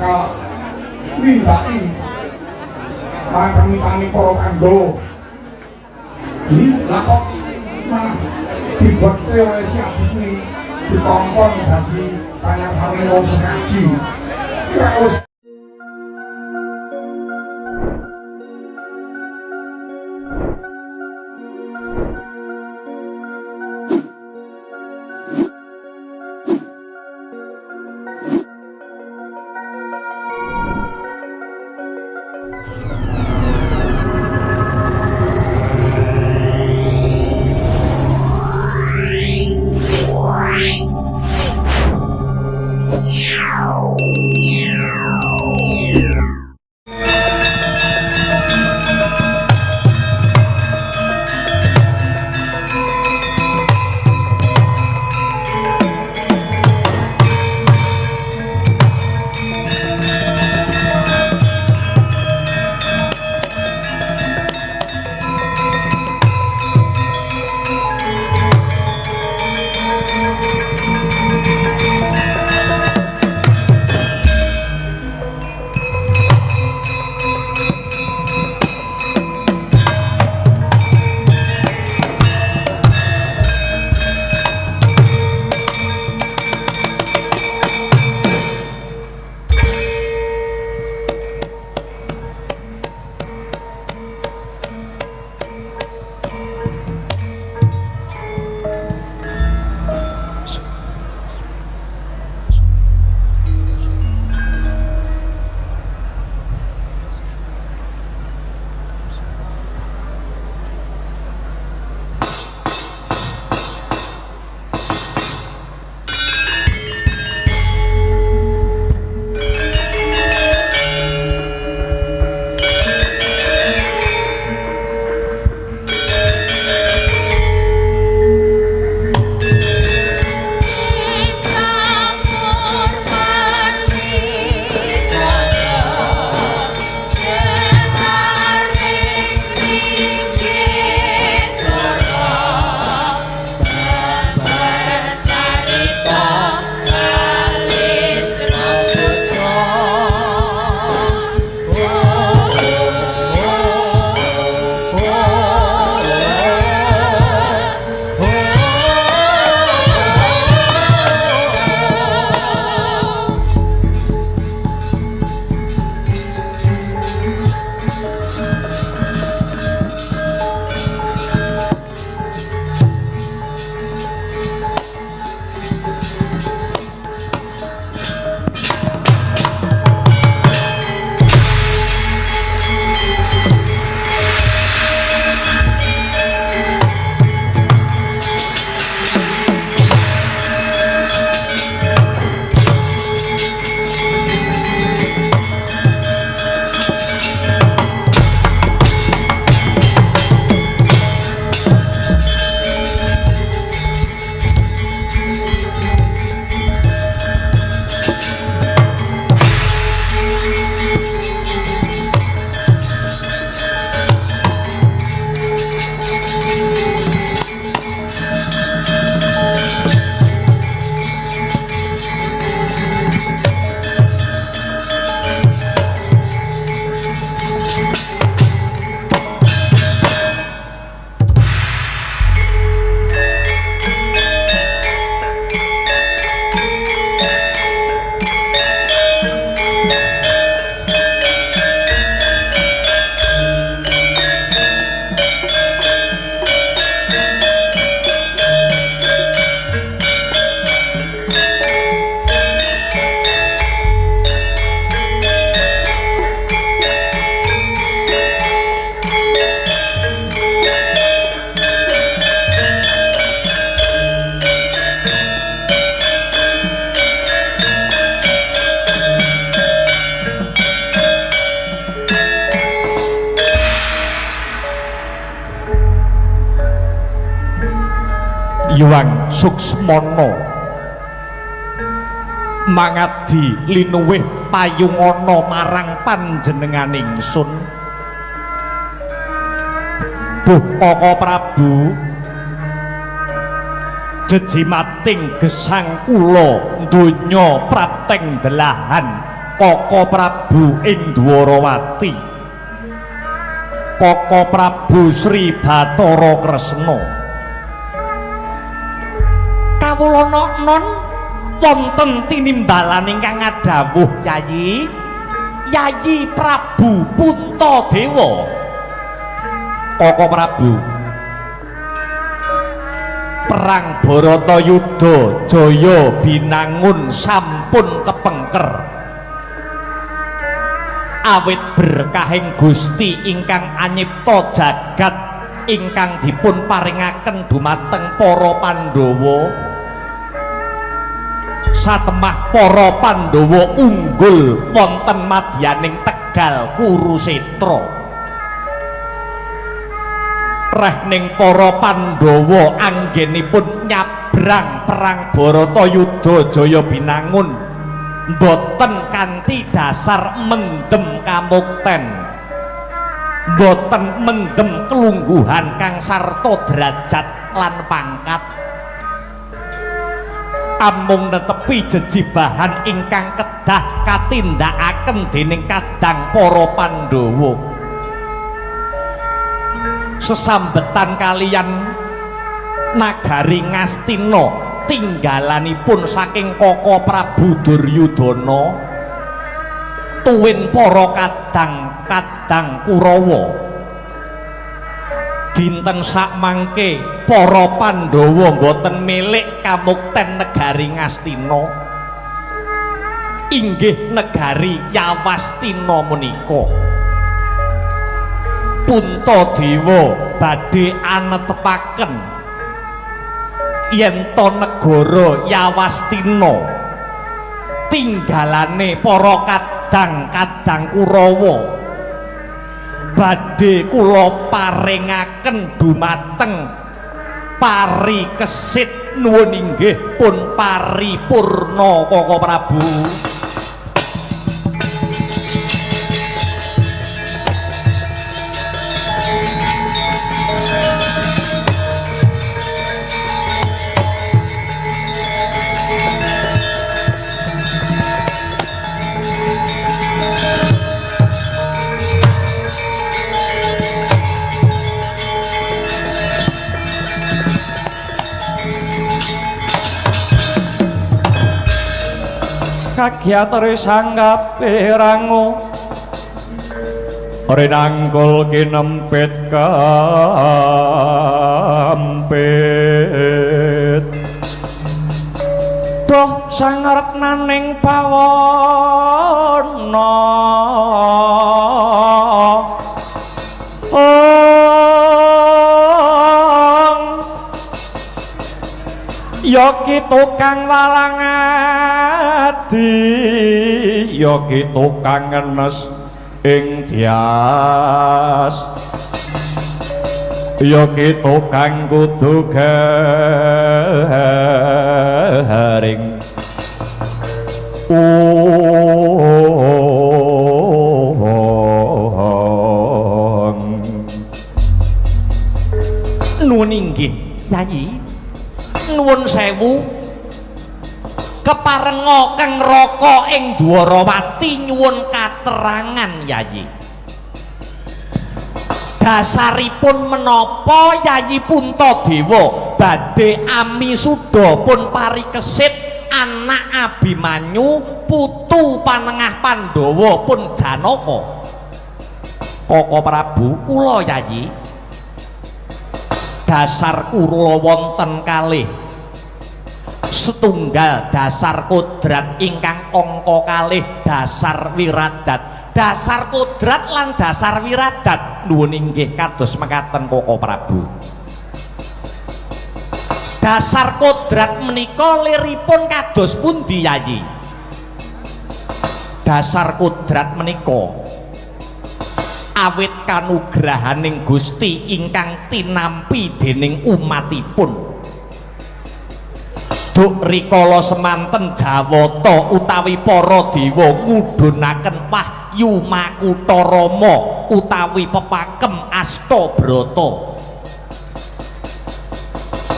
bakal nindaki marang permintaane para Pandhawa. Lah kok malah dibote oleh si adikne dikongkon dadi panyarsane wong sesaji. Ora wis Hyang Suksmana mangadi linuwih payungana marang panjenengan ingsun. Duh Kaka Prabu, jejimating gesang kula donya prateng delahan Koko Prabu ing Dwarawati, Koko Prabu Sri Bathara Kresna. Kawula non wonten tinimbalan ingkang ngadhawuh Yayi, Yayi Prabu Puntadewa. Koko Prabu, perang Bharatayuda Jaya Binangun sampun kepengker. Awit berkahing Gusti ingkang anyipta jagat ingkang dipun paringaken dumateng para Pandhawa. Satemah para Pandhawa unggul wonten madyaning Tegal Kurusetra. Rehning para Pandhawa anggenipun nyabrang perang Bharatayuda Jaya Binangun boten kanthi dasar mendem kamukten, boten mendem kelungguhan kang sarta derajat lan pangkat, amung netepi jejibahan ingkang kedah katindakaken dening kadang para Pandhawa. Sesambetan kalian nagari Ngastina tinggalanipun saking Koko Prabu Duryudana tuwin para kadang-kadang Kurawa. Dinten sakmangke para Pandhawa boten milik kamukten negari Ngastina, inggih negari Yawastina menika. Puntadewa badhe anetepaken yen to negara Yawastina tinggalane para kadang-kadang Kurawa badhe kula paringaken dumateng parikesit nuwun inggih pun paripurna Koko Prabu. Kagiatare sanggape rango rinangkul kinempit kampit doh sangaretnaning pawana yogi tukang walang adi, yogi tukang ngenes ing dias, yogi tukang kudu garing nuwun inggih Yayi, nuwun sewu keparenga kang raka ing Dwarawati nyuwun katerangan Yayi. Dasaripun menapa Yayi Puntadewa badhe amisuda pun parikesit anak Abimanyu putu panengah Pandhawa pun Janaka? Koko Prabu, kula Yayi dasar kula wonten kalih, setunggal dasar kodrat ingkang angka kalih dasar wiradat, dasar kodrat lan dasar wiradat nuwun inggih kados mekaten Koko Prabu. Dasar kodrat menika liripun kados pundi Yayi? Dasar kodrat menika awit kanugrahaning Gusti ingkang tinampi dening umatipun. Duk rikala semanten Jawata utawi para dewa ngudhunaken wahyu Makutha Rama utawi pepakem Astabrata.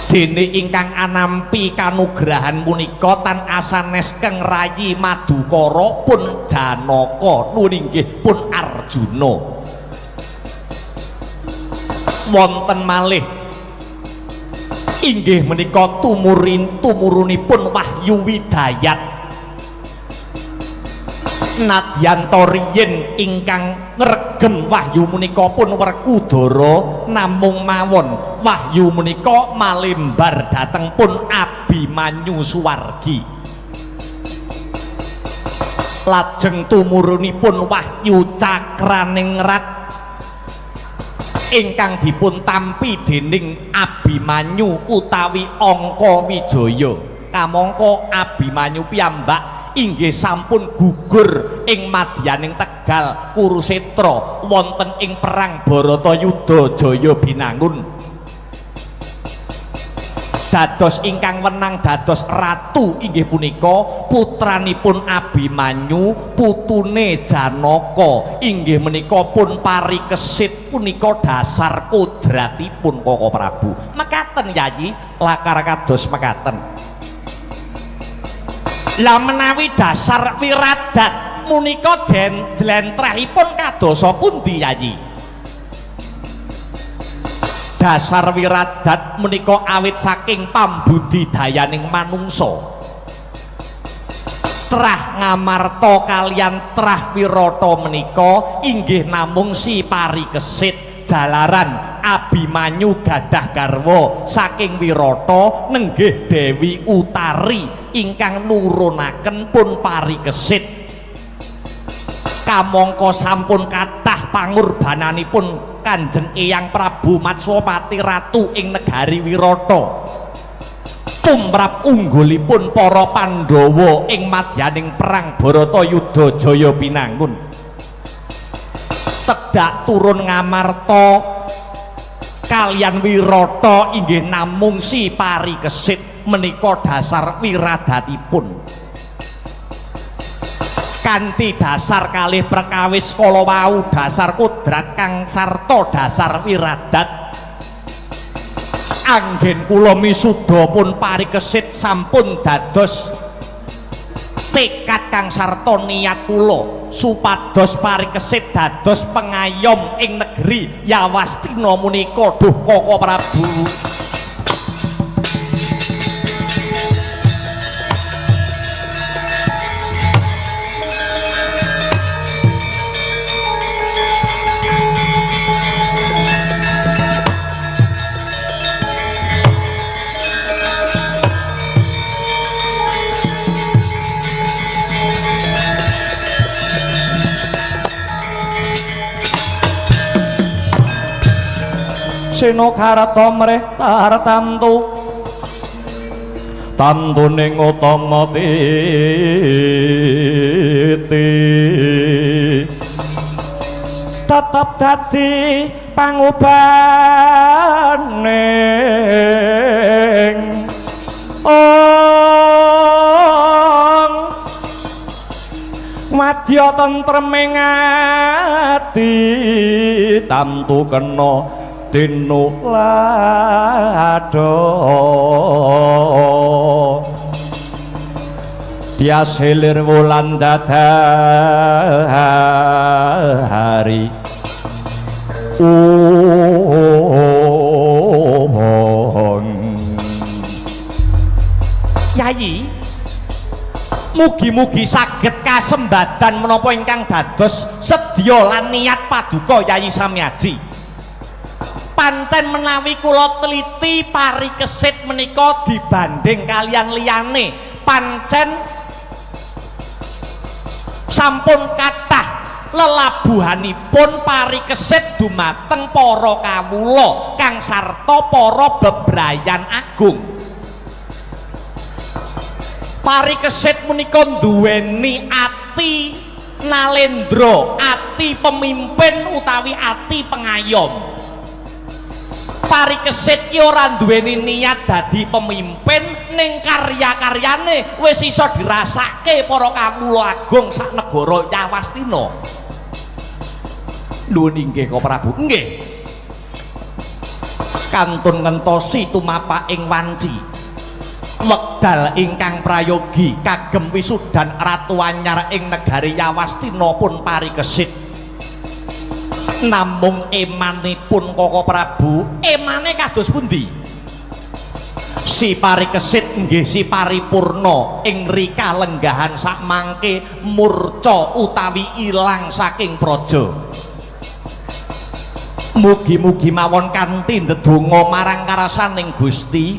dene ingkang anampi kanugrahan punika tan asanes keng rayi Madukara pun Janaka nuwun inggih pun Arjuna wonten malih inggih menika tumurunipun Wahyu Widayat nadyan riyin ingkang ngregem wahyu menika pun Werkudara namung mawon wahyu menika malembar dhateng pun Abimanyu Suwargi lajeng tumurunipun wahyu Cakraningrat ingkang dipun tampi dening Abimanyu utawi Angkawijaya kamangka Abimanyu piyambak inggih sampun gugur ing madyaning Tegal Kurusetra wonten ing perang Baratayuda Jaya Binangun dados ingkang wenang dados ratu inggih punika putranipun Abimanyu putune Janaka inggih menika pun parikesit punika dasar kodratipun Koko Prabu mekaten Yayi lakar kados mekaten. Lah menawi dasar wiradat munika jlentrehipun kadosa pundi Yayi? Dasar wiradat menika awit saking pambudidayaning manungsa. Trah Ngamarta kaliyan Trah Wirata menika inggih namung si parikesit jalaran Abimanyu gadah garwa saking Wirata nenggih Dewi Utari ingkang nurunaken pun parikesit kamangka sampun kathah pangorbananipun Kanjeng Eyang Prabu Matswapati Ratu ing negari Wirata tumrap unggulipun para Pandhawa ing madyaning perang Baratayuda Jaya Binangun tedak turun Ngamarta kaliyan Wirata inggih namung si parikesit menika dasar wiradatipun kanthi dasar kalih perkawis kala wau dasar kodrat kang sarta dasar wiradat anggen kula misuda pun parikesit sampun dados tekad kang sarta niat kula supados parikesit dados pengayom ing negeri Yawastina menika duh Koko Prabu. Seno karata mreh tartamtu tantuning utama titi tetep dadi pangubaning madya tentreming ati tamtu kena tinulado tias hilir wulan dadahari Yayi mugi-mugi saged kasembadan menapa ingkang dados sedya lan niat paduka Yayi Samyaji pancen menawi kula teliti parikesit menika dibanding kalian liyane pancen sampun kathah lelabuhanipun parikesit dumateng para kawula kang sarta para bebrayan agung parikesit menika duweni ati nalendra ati pemimpin utawi ati pengayom parikesit ki ora duweni niat dadi pemimpin ning karya-karyane wis iso dirasake para kawula agung sak negara Yawastina. Nuwun inggih Kok Prabu. Nggih. kantun ngentosi tumapak ing wanci wekdal ingkang prayogi kagem wisudan Ratu Anyar ing negari Yawastina pun parikesit namung emanipun Koko Prabu emane kados pundi si parikesit nggih si paripurna ing rika lenggahan sakmangke murca utawi ilang saking praja mugi-mugi mawon kanthi ndedonga marang karasaning Gusti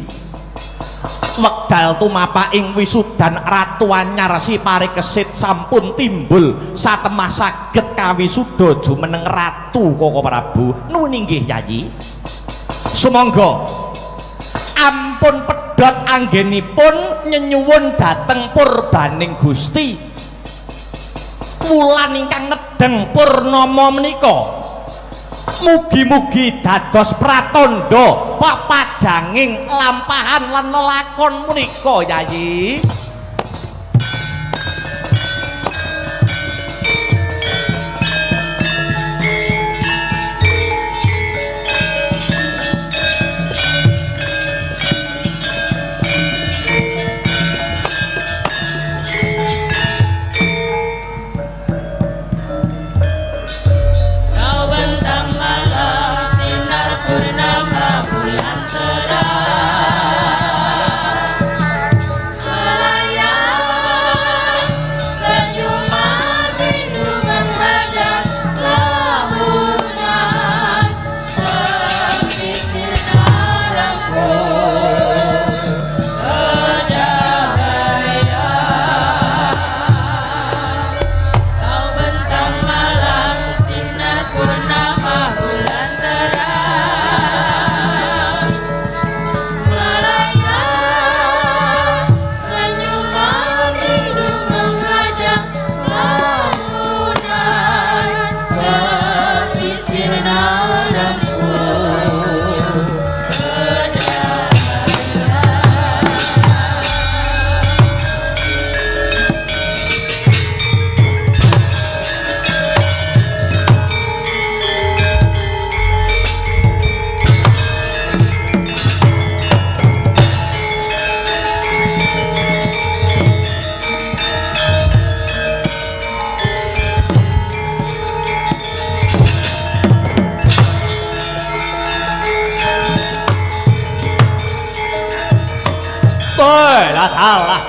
wekdal tumapak ing wisudan Ratu Anyar si parikesit sampun timbul satemah saged kawisuda jumeneng Ratu Koko Prabu nuwun inggih Yayi sumangga ampun pedhot anggenipun nyenyuwun dhateng purbaning Gusti wulan ingkang nedeng purnama menika mugi-mugi dados pratandha pepadhanging lampahan lan lelakon menika Yayi salah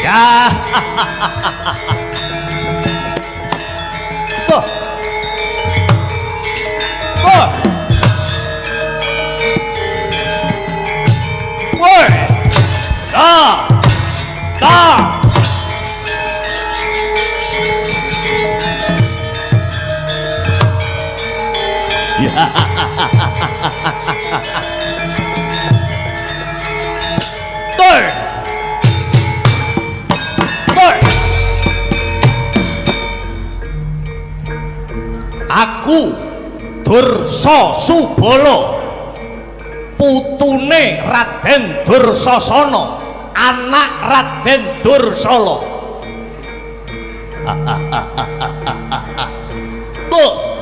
ya woi aku Dursa Subala putune Raden Dursasana anak Raden Dursala tuh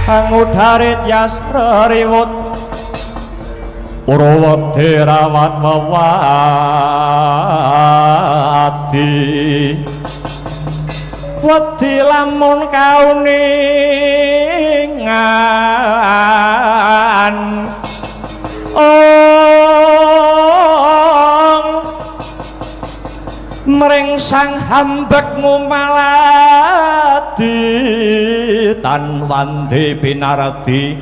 Pangudarit yasrariwut Urawati rawat wawati wedi lamun kauningan mring sang hambekmu maladi tan wandi pinardi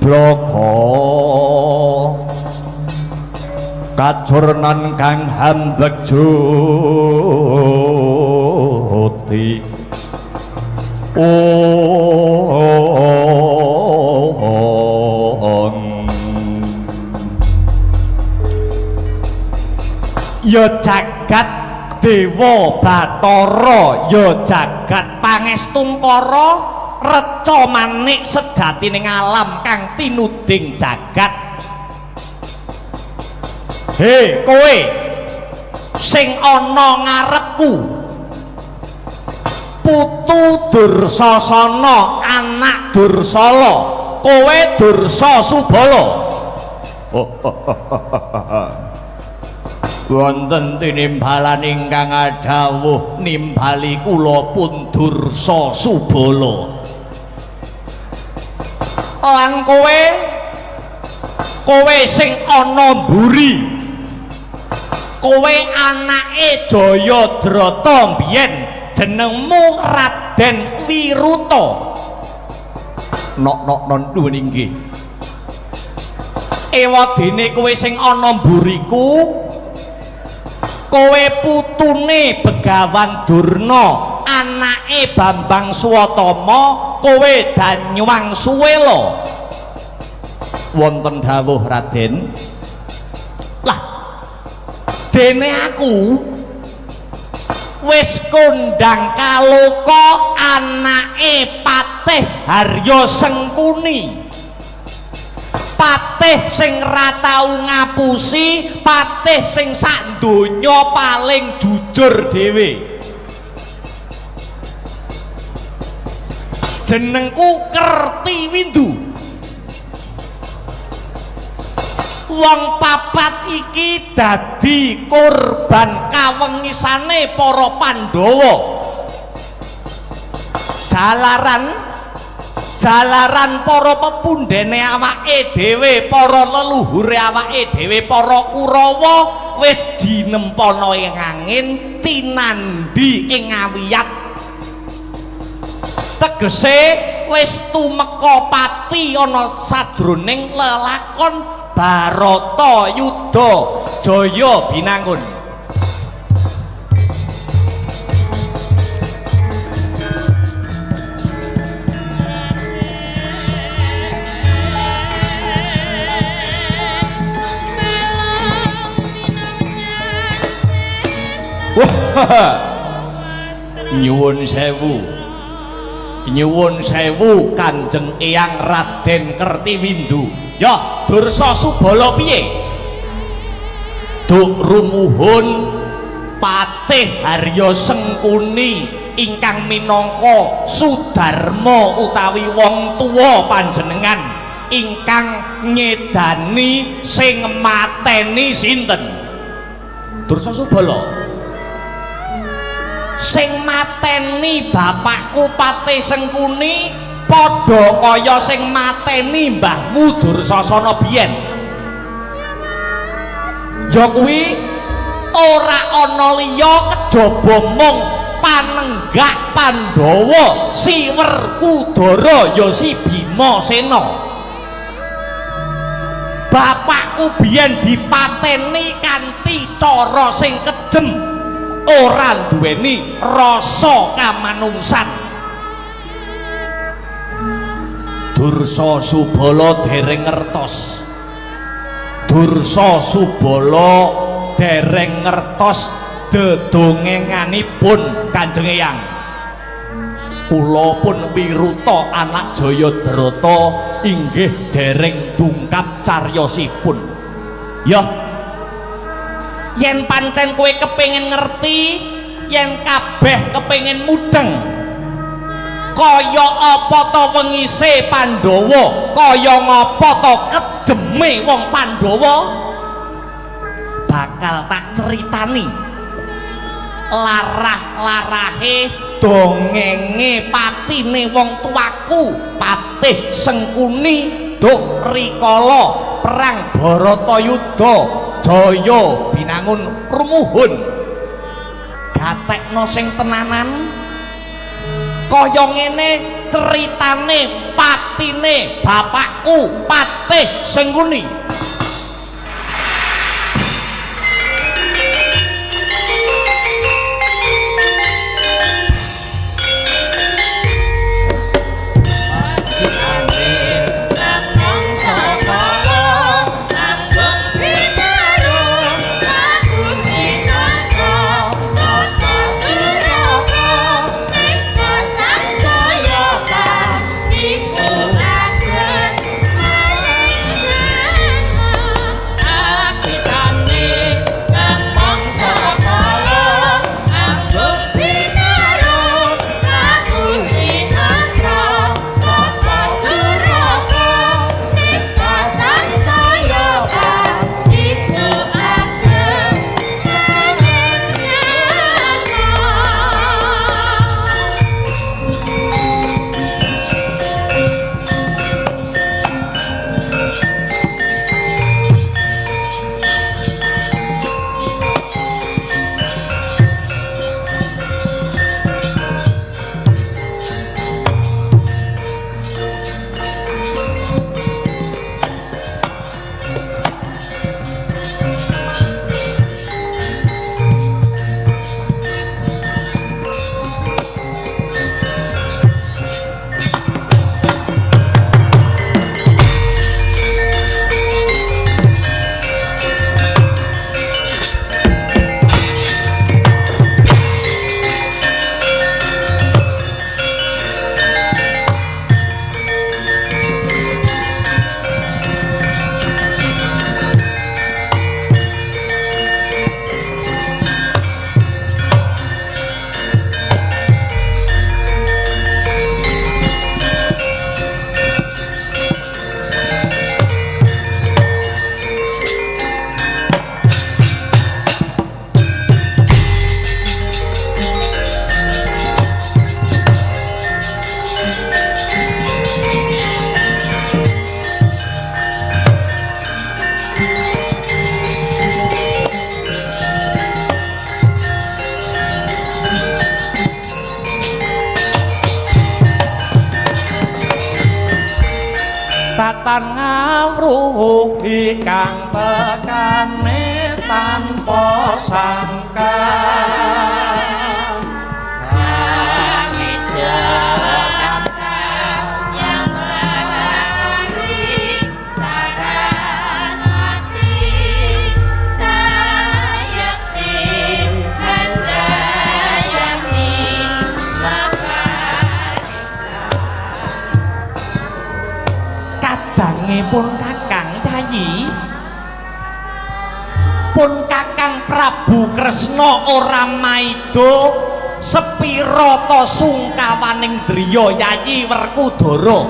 bloko kacurnan kang hambek juti ya jagat dewa Bathara ya jagat pangestungkara reca manik sejatining alam kang tinuding jagat. He kowe sing ana ngarepku putu Dursasana anak Dursala kowe Dursasubala wonten tinimbalan ingkang adhawuh nimbali kula pun Dursasubala lan kowe sing ana mburi kowe anake Jayadrata mbiyen jenengmu Raden Wiruta nok nuwun inggih ewadene kowe sing ana mburiku kowe putune Begawan Durna anake Bambang Swatama kowe Danyuwang Suwela wonten dawuh Raden dene aku wis kondang kaloka anake Patih Harya Sengkuni patih sing ra tau ngapusi patih sing sak donya paling jujur dhewe jenengku Kertiwindu wong papat iki dadi korban kawengisane para Pandhawa jalaran para pepundhene awake dhewe para leluhure awake dhewe para Kurawa wis jinempana ing angin cinandhi ing ngawiyat tegese wis tumeka pati ana sajroning lelakon Barata Yudha Jaya Binangun nyuwun sewu Kanjeng Eyang Raden Kertiwindu ya Dursasubala piye duk rumuhun Patih Harya Sengkuni ingkang minangka Sudarma utawi wong tuwa panjenengan ingkang ngedani sing mateni sinten Dursasubala sing mateni bapakku Patih Sengkuni padha kaya sing mateni mbahmu Dursasana biyen ya kuwi ora ana liya kejaba mung panenggak Pandhawa si Werkudara ya si Bimasena bapakku biyen dipateni kanthi cara sing kejem ora duweni rasa kamanungsan Dursasubala dereng ngertos dedongenganipun Kanjeng Eyang kula pun Wiruta anak Jayadrata inggih dereng dungkap cariyosipun ya yen pancen kowe kepengin ngerti yen kabeh kepengin mudeng kaya apa to wengise Pandhawa, kaya ngapa to kejeme wong Pandhawa. Bakal tak critani larah-larahe dongenge patine wong tuaku Patih Sengkuni duk rikala perang Baratayuda jaya binangun rumuhun. Gatekno sing tenanan kaya ngene ceritane patine bapakku Patih Sengkuni. Tatan ngawruhi kang tekane tanpa sangka sangejan yang menari Saraswati sayakti handayani kadangipun Kakang Yayi pun Kakang Prabu Kresna ora maido sepira ta sungkawaning driya Yayi Werkudara.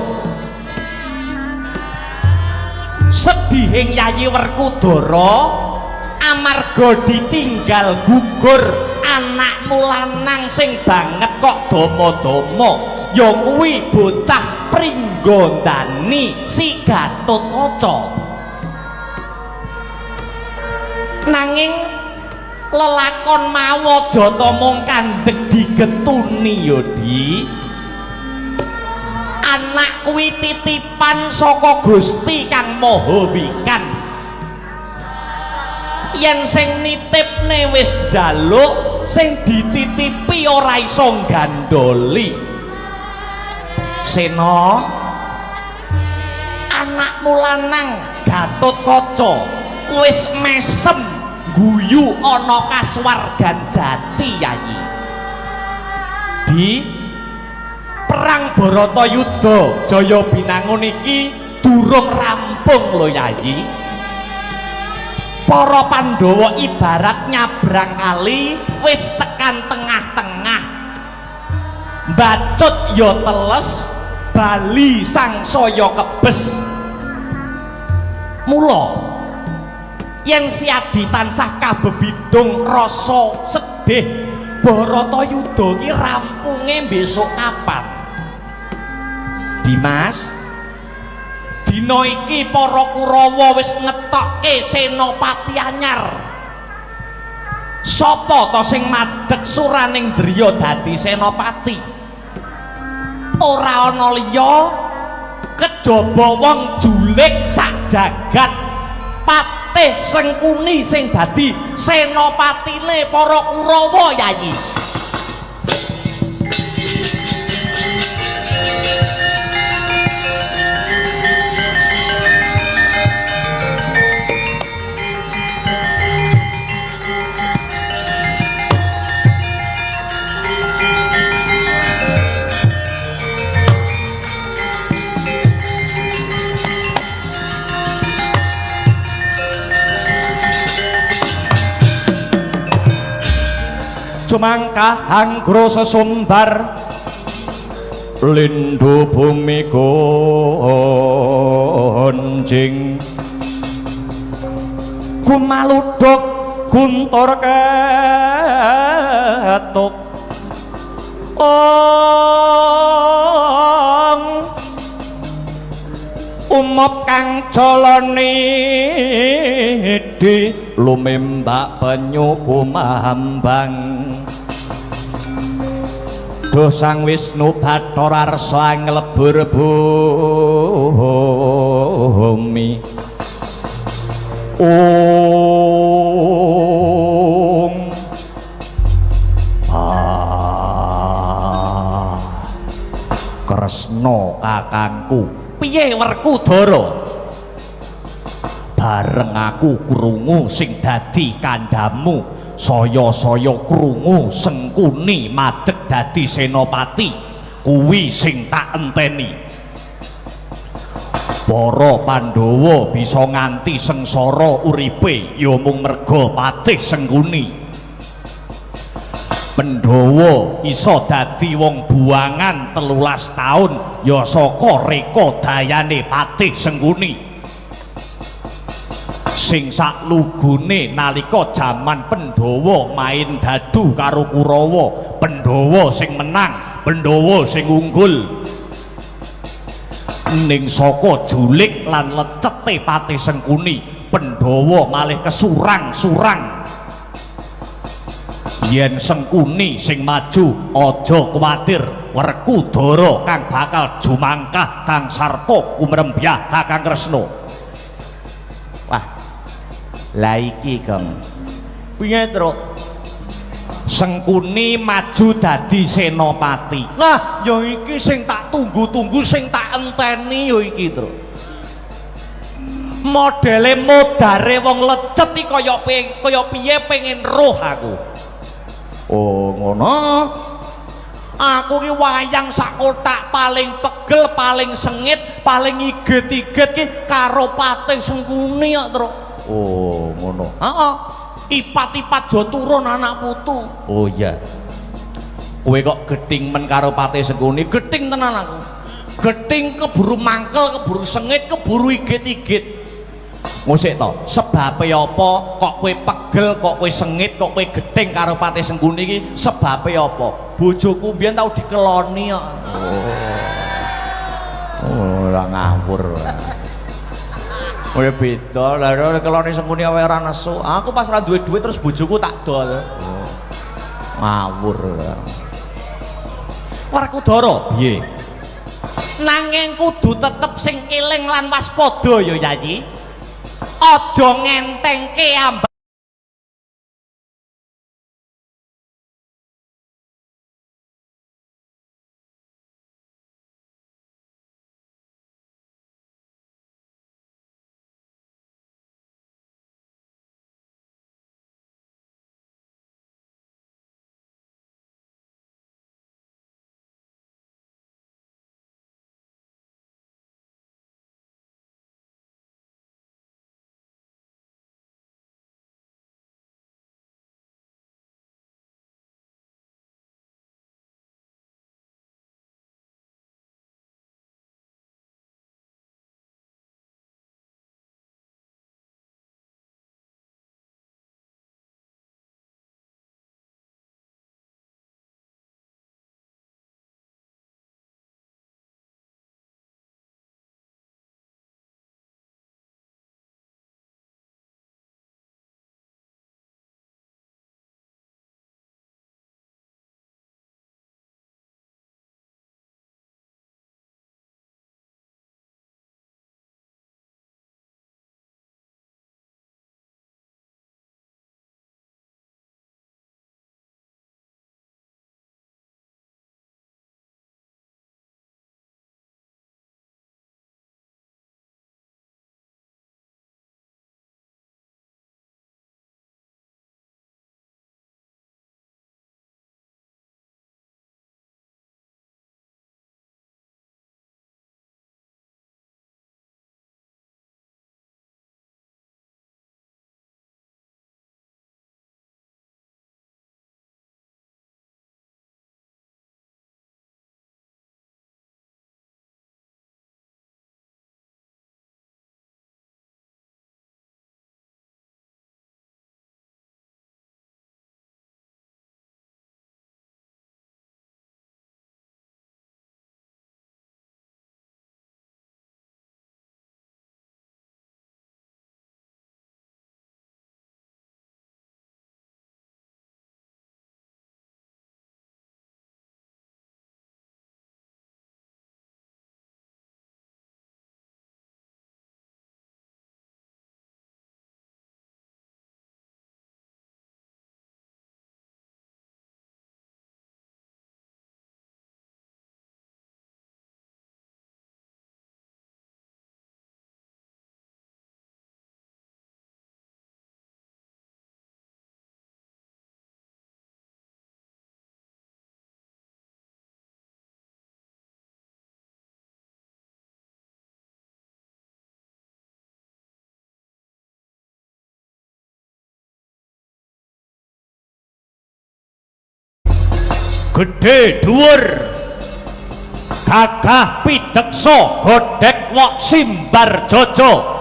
Sedihing Yayi Werkudara amarga ditinggal gugur anakmu lanang sing banget kok dama-dama ya kuwi bocah Pringgondani si Gatotkaca. Nanging lelakon mau aja ta mung kandhek digetuni ya Di. Anak kuwi titipan saka Gusti Kang Maha Wikan. Yen sing nitipne wis njaluk, sing dititipi ora iso gandoli. Sena, anakmu lanang Gatotkaca wis mesem guyu ana kasuwargan jati Yayi. Di perang Baratayuda jaya binangun iki durung rampung lho Yayi. Para Pandhawa ibarat nyabrang kali wis tekan tengah-tengah. bacut ya teles bali sangsaya kebes mula yen Siadi tansah kabebidung rasa sedih Baratayuda ki rampunge besok kapan Dimas dina iki para Kurawa wis ngetokke senopati anyar sapa to sing madheg suraning driya dadi senopati ora ana liya kejaba wong julik sak jagat Patih Sengkuni sing dadi senopatine para Kurawa Yayi Cumangkah hanggro sesumbar lindhu bumi gonjing kumaludhuk guntur ketuk umop kang coloni di lumembak banyu kumambang dosang Wisnu Bathara Arsa nglebur bumi Kresna kakangku piye Werkudara bareng aku krungu sing dadi kandhamu saya-saya krungu Sengkuni madeg dadi senopati kuwi sing tak enteni para Pandhawa bisa nganti sengsara uripe ya mung merga Patih Sengkuni Pandhawa iso dadi wong buangan 13 taun ya saka reka dayane Patih Sengkuni sing saklugune nalika jaman Pandhawa main dadu karo Kurawa Pandhawa sing menang Pandhawa sing unggul ning saka julik lan lecete Patih Sengkuni Pandhawa malih kesurang-surang yen Sengkuni sing maju aja kuwatir Werkudara kang bakal jumangkah Kang Sarta kumrembyah Kakang Kresna wah la iki Kang piye Truk Sengkuni maju dadi senopati lah ya iki sing tak tunggu-tunggu sing tak enteni ya iki Truk modele modare wong lecet iki kaya piye pengen roh aku oh ngono aku ki wayang sak kotak paling pegel paling sengit paling iget-iget ki karo Patih Sengkuni kok Truk oh ngono heeh ipat-ipat jo turun anak putu oh iya kowe kok gething men karo Patih Sengkuni gething tenan aku gething keburu mangkel keburu sengit keburu iget-iget musik to sebabe apa kok kowe pegel kok kowe sengit kok kowe gething karo Patih Sengkuni iki sebabe apa bojoku mbiyen tau dikeloni kok oh ora ngawur udah beda lah keloni Sengkuni awake ora nesu aku pas ora duwe duit terus bojoku tak dol ngawur Werkudara piye nanging kudu tetep sing eling lan waspada ya Yayi aja ngentengke ambak gedhe dhuwur gagah pideksa godhek wok simbar jojo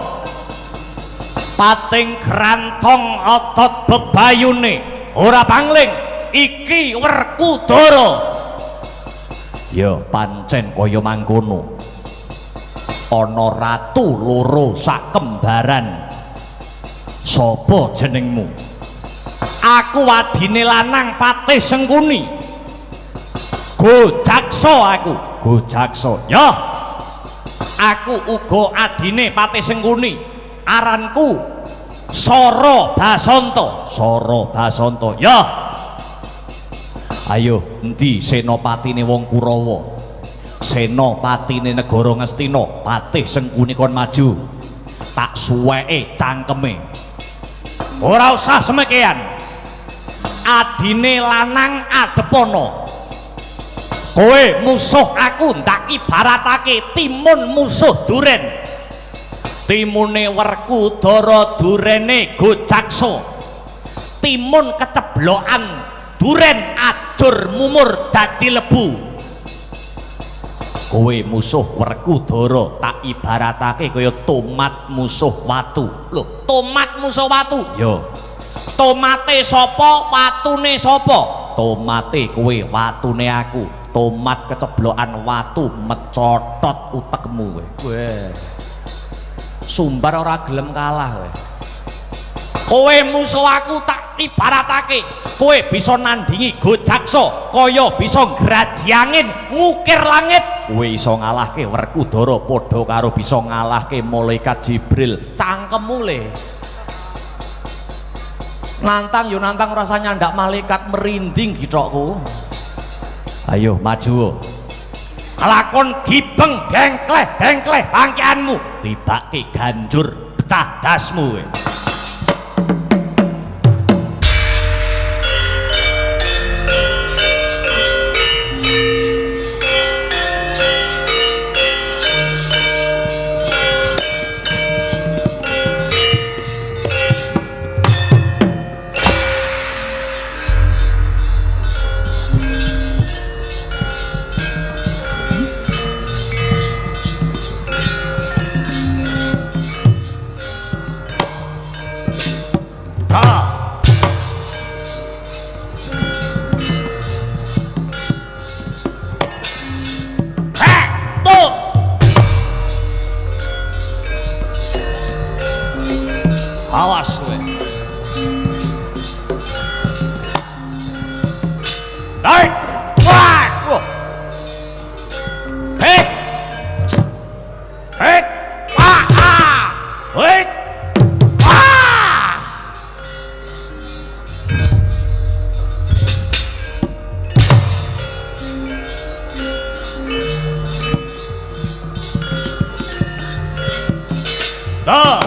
pating grantong otot bebayune ora pangling iki Werkudara. Ya pancen kaya mangkono ana ratu loro sak kembaran. Sapa jenengmu? Aku wadine lanang Patih Sengkuni. Gojaksa aku. Gojaksa. Ya. Aku uga adine Patih Sengkuni. Aranku Sara Basanta. Sara Basanta. Ya. Ayo, endi senopatine wong Kurawa? Senopatine negara Ngastina, Patih Sengkuni kon maju. Tak suweke cangkeme. Ora usah semekean. Adine lanang adepana. Kowe musuh aku ndak ibaratake timun musuh duren. Timune Werkudara, durene Gojaksa. Timun keceblokan, duren ajur mumur dadi lebu. Kowe musuh Werkudara tak ibaratake kaya tomat musuh watu. Lho, tomat musuh watu. Yo. Tomate sapa, watune sapa? Tomate kowe, watune aku. Tomat keceblokan watu mecotot utekmu kowe. Weh. Sumbar ora gelem kalah kowe. Kowe musuh aku tak ibaratake kowe bisa nandingi Gojaksa kaya bisa ngraji angin ngukir langit. Kowe iso ngalahke Werkudara padha karo bisa ngalahke malaikat Jibril. Cangkemmu le. Nantang yo nantang rasanya ndak malaikat merinding githokku. Ayo maju. Kelakon gibeng dengkleh bangkianmu tibake ganjur pecah dasmu. Awas kowe. Hai. Wah. Hei. Hei. Ah. Hei. Ah. Dah.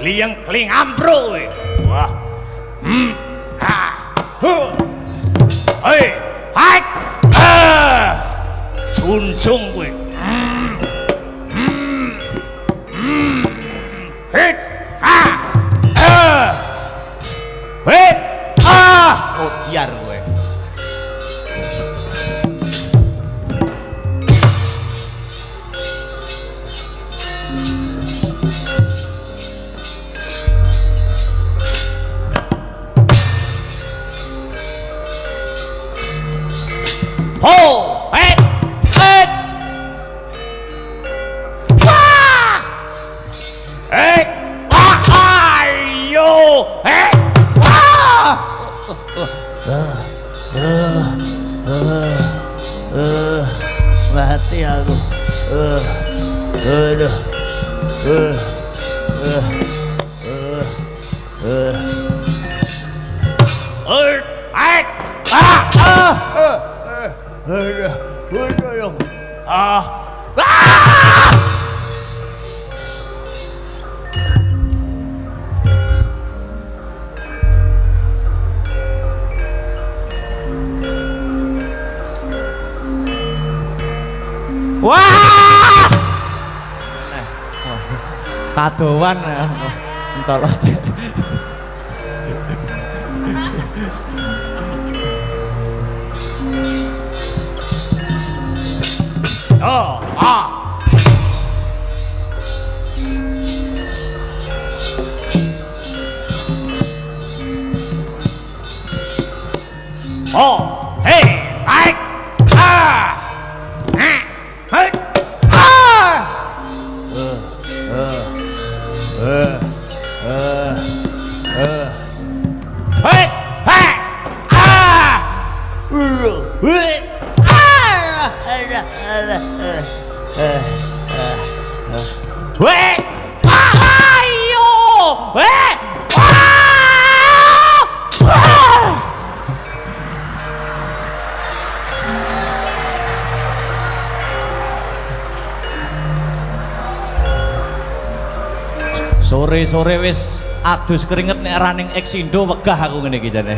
Liang-liang ambro. Wah. Hei, hai. Junjung kowe. Hit. Hit. Oh, biar kowe. Ho, hit. Wah! Hit. Ayo, hit. Wah! mati aku. Aduh. Wah! Kadowan mencolot. Oh, ah. Oh, hey, baik. Hey. Sore-sore wis adus keringet nek raning Exindo wegah aku ngene iki jane.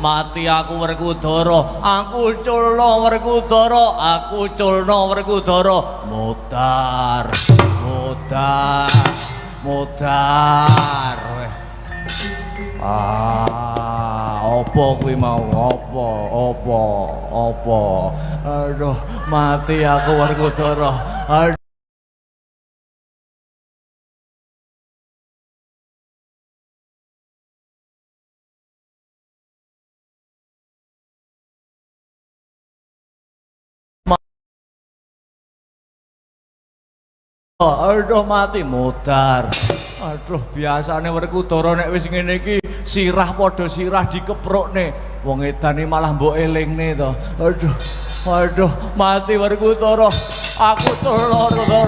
Mati aku Werkudara, aku culna Werkudara, mudar. Apa kuwi mau? Apa? Aduh, mati aku Werkudara. Aduh mati mudar. Aduh biasane Werkudara nek wis ngene iki sirah padha sirah dikeprukne. Wong edane malah mbok elingne to. Aduh mati Werkudara. Aku telur.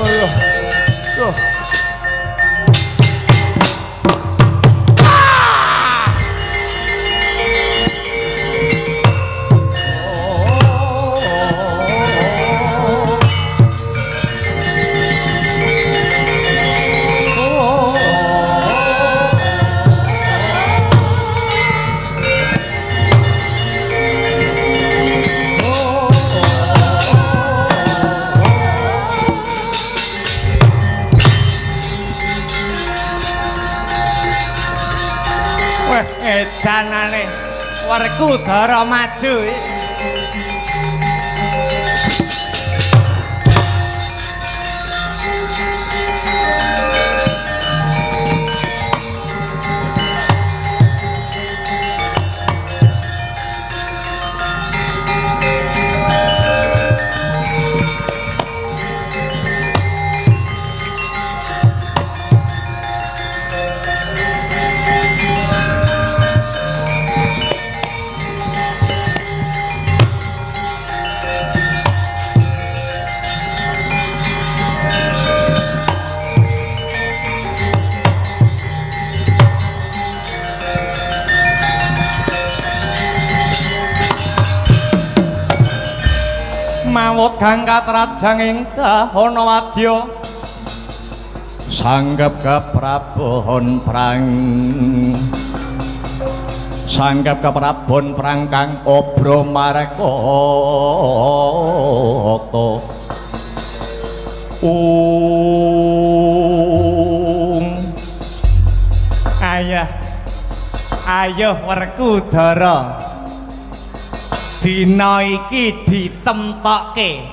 Aduh. janane Werkudara maju. Mawut kang katrajang ing dahana wadya sanggep keprabon prang sanggep keprabon prang kang obro marekata ayo Werkudara dina iki ditemtokke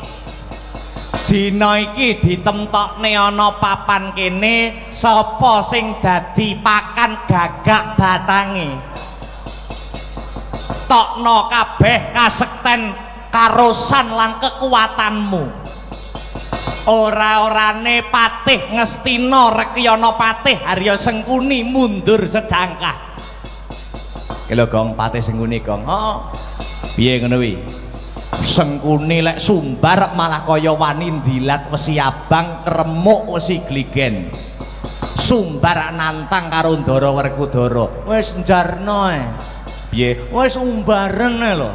ana papan kene sapa sing dadi pakan gagak batange tokno kabeh kasekten karosan lan kekuatanmu ora-orane patih Ngastina Rekyana Patih Arya Sengkuni mundur sejangkah lho Gong Patih Sengkuni Gong piye ngono kuwi Sengkuni lek sumbar malah kaya wani ndilat wesi abang remuk wesi gligen sumbar nantang karo Ndara Werkudara wis njarno piye wis umbaren lho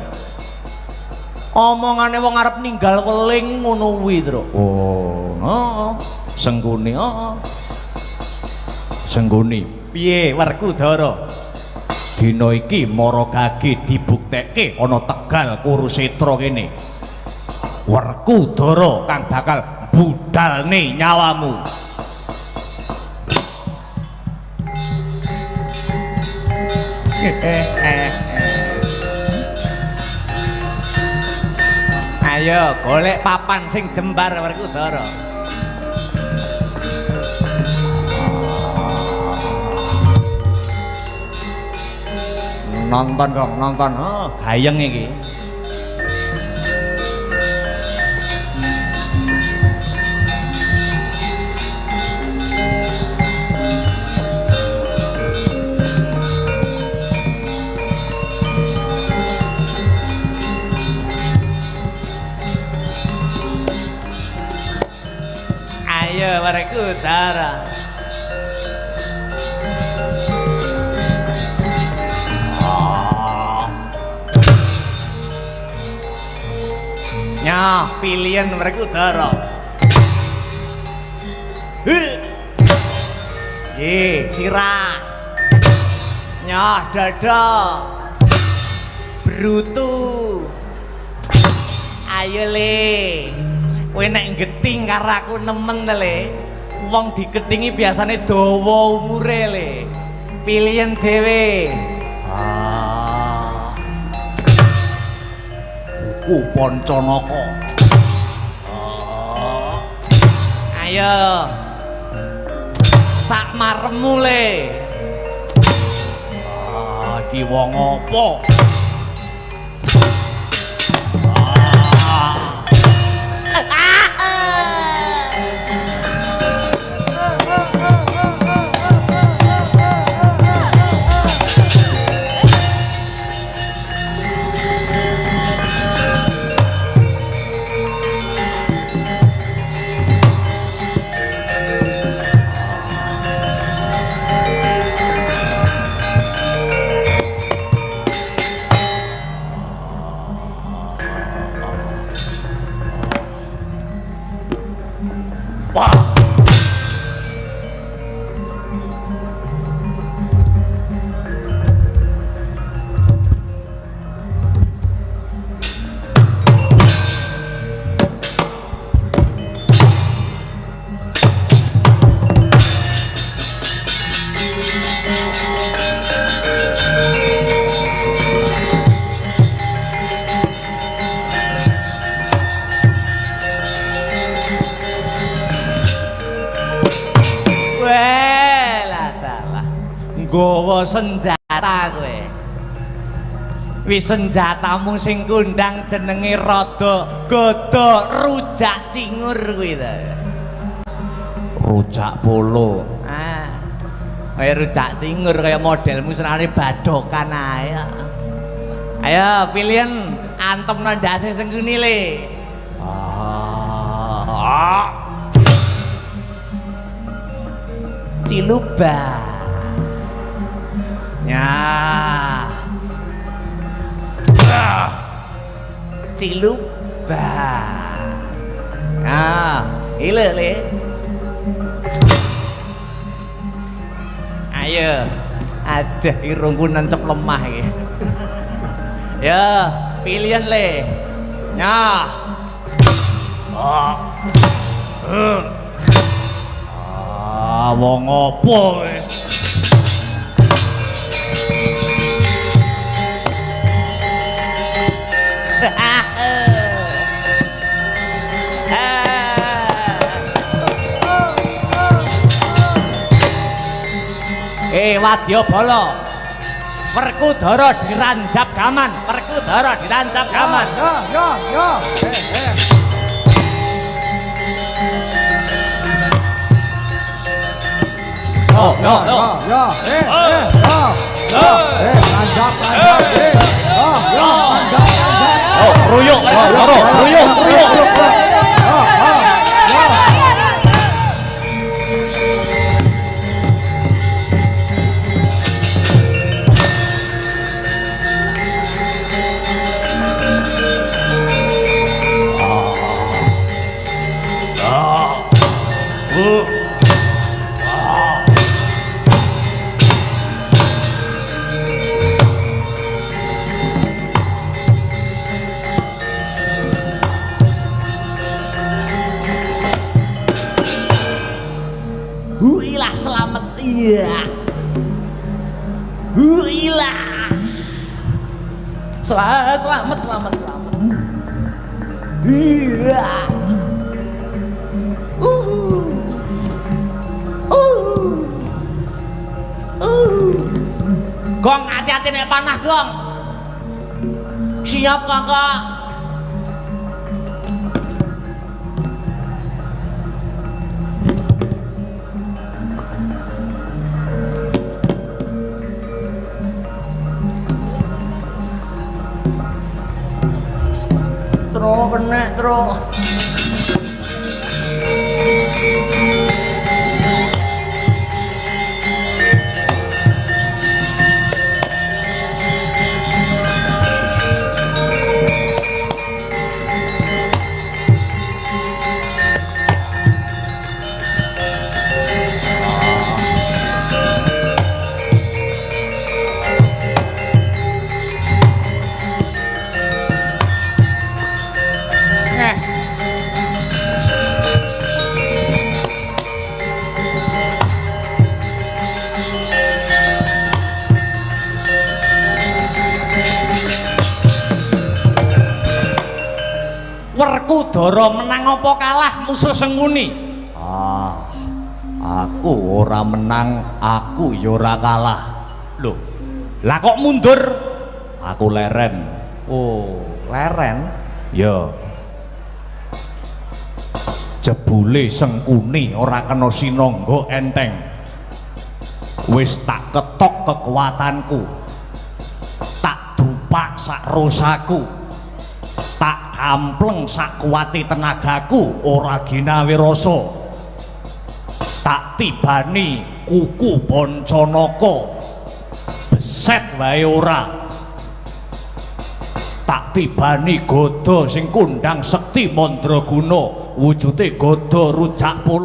omongane wong arep ninggal weling ngono kuwi Tru Sengkuni Sengkuni piye Werkudara dina iki Maragagi dibuktekke ana Tegal Kurusetra kene Werkudara kang bakal budalne nyawamu ayo golek papan sing jembar Werkudara nonton kok nonton hayeng iki ayo Werkudara nyah pilihan Werkudara sirah nyah dada brutu ayo le kowe nek gething karo aku nemen le wong digetingi biasane dawa umure le pilihan dhewe buku Pancanaka ayo sak maremu le iki wong apa nggawa senjata kowe. Wis senjatamu sing kondang jenenge rada godhog rujak cingur kuwi ta. Rujak polo. Kaya rujak cingur kaya modelmu senane badokan ae. Ayo pilihan antem ndase sing kene le. Ciluba. Ya. Ciluba. Ile le. Ayo, ada irungku nancep lemah iki. Ya, pilihan le. Ya. Wong opo kowe? Wadyabala, Werkudara dirancap gaman, Werkudara dirancap gaman. Ruyuk, Huilah selamat, iya. Huilah. Selamat. Iya. Gong, hati-hati nek panah, Gong. Siap, Kakak. Kena tro. Werkudara menang apa kalah musuh sengkuni? Aku ora menang, aku ya ora kalah. Loh, lah kok mundur? Aku leren. Oh, leren? Ya. Jebule Sengkuni ora kena sinangga enteng. Wis tak ketok kekuatanku. Tak dupak sak rosaku. Tak kampleng sak kuwati tenagaku ora ginawe rasa. Tak tibani kuku Bancanaka beset wae ora. Tak tibani gada sing kondang sekti mandraguna wujude gada rujak polo.